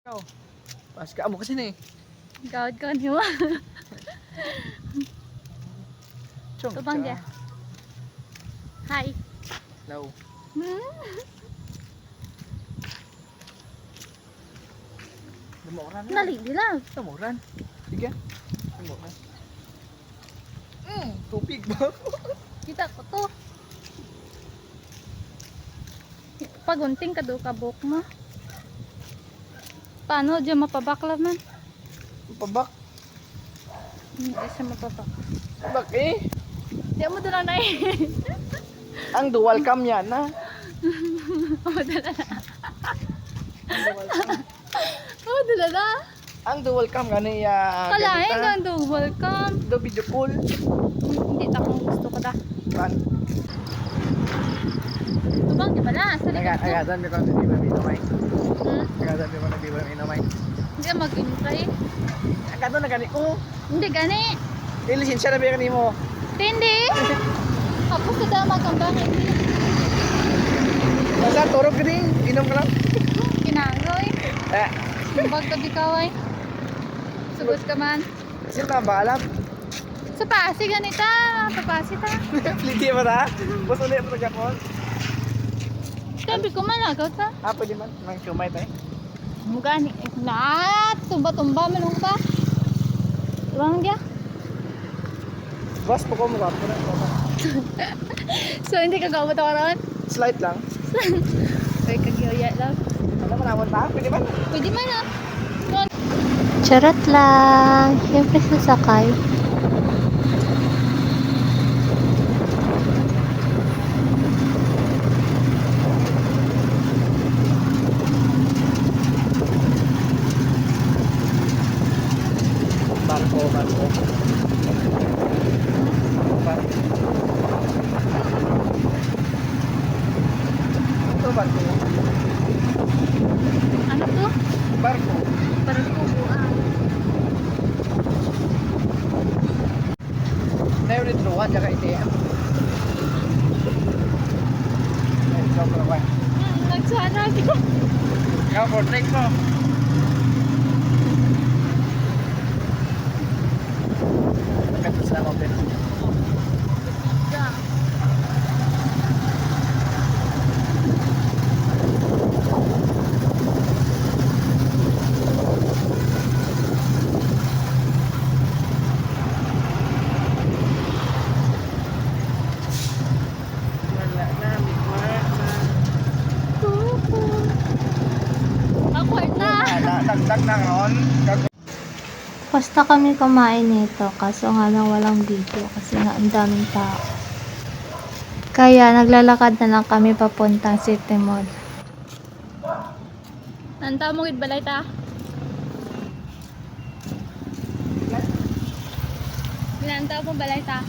Ikaw, pas ka mo kasi na eh. Gawad ko niyo. Chong, Tubang dia. Hi. Hello. Dumuran na. Dali lang. Dumuran. Sige. Dumuran. Tubig ba? Kita ko to. Pagunting ka do kabuk mo. Paano diyan mapabaklaw man? Pabak. Hindi siya mapabak. Bak eh. Di mo doon na eh. Ang dual cam yan na. Oh, dala na. Oh, dala na. Ang dual cam gani ya. Kalahin lang do. Welcome. Do video call. Hindi ta kung gusto ko da. Kan. Tubang di bala. Sa likod ko. Agatan mi ko di ba minamay. Hmm? Agatan mi ko di ba minamay. Hindi ka mag-intry. Agatan na gani ko. Hindi gani. Lisensya na ba kanimo? Hindi. Ako sa dama kang bakit. Basta turog ka din. Inom ka lang. Kinangoy. Eh. Kumbag ka bikaway. Sugot ka man. Sino na ba alam? Sa pasi ganita. Sa pasi ta. Liti ba ta? Bus ulit mo Japon. Siyempre kumalagaw ta. Pwede man. Nang sumay tayo. Mugani. Na, tumba-tumba man ba? Tuwang dia. Bus po ko mo ba? So hindi ka gawat ako ron? Slight lang. Ay kagyoya lang. Ano mo naman ta? Pwede man. Pwede man ah. Charot lang. Siyempre sasakay. Barko. Barko. Ito barko. Ano to? Barko. Parang kubuan. Tayo rin truwan, tsaka ATM. Ay, ikaw pa naman. Nagsana ko. Ikaw, portrait mo. Kapit sila mo, pero. Wala na, bigwag na. Awkward na. Dagdag na ron. Basta kami kumain nito. Kaso nga lang walang video. Kasi nga ang daming tao. Kaya naglalakad na lang kami papuntang City Mall. Nanta mo gid balay ta. Nanta mo balay ta.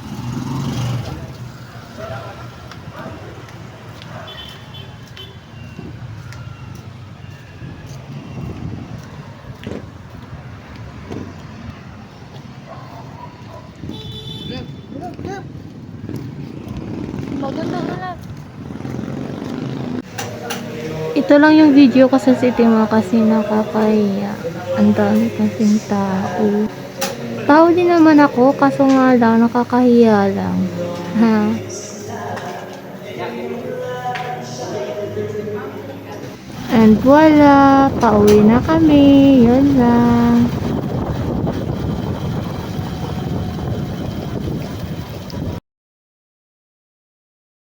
Maganda na lang. Ito lang yung video ko sa City Mall kasi nakakahiya. Ang dami kasing tao. Tao din naman ako kaso nga lang nakakahiya lang. Ha? And voila, pauwi na kami. Yun lang.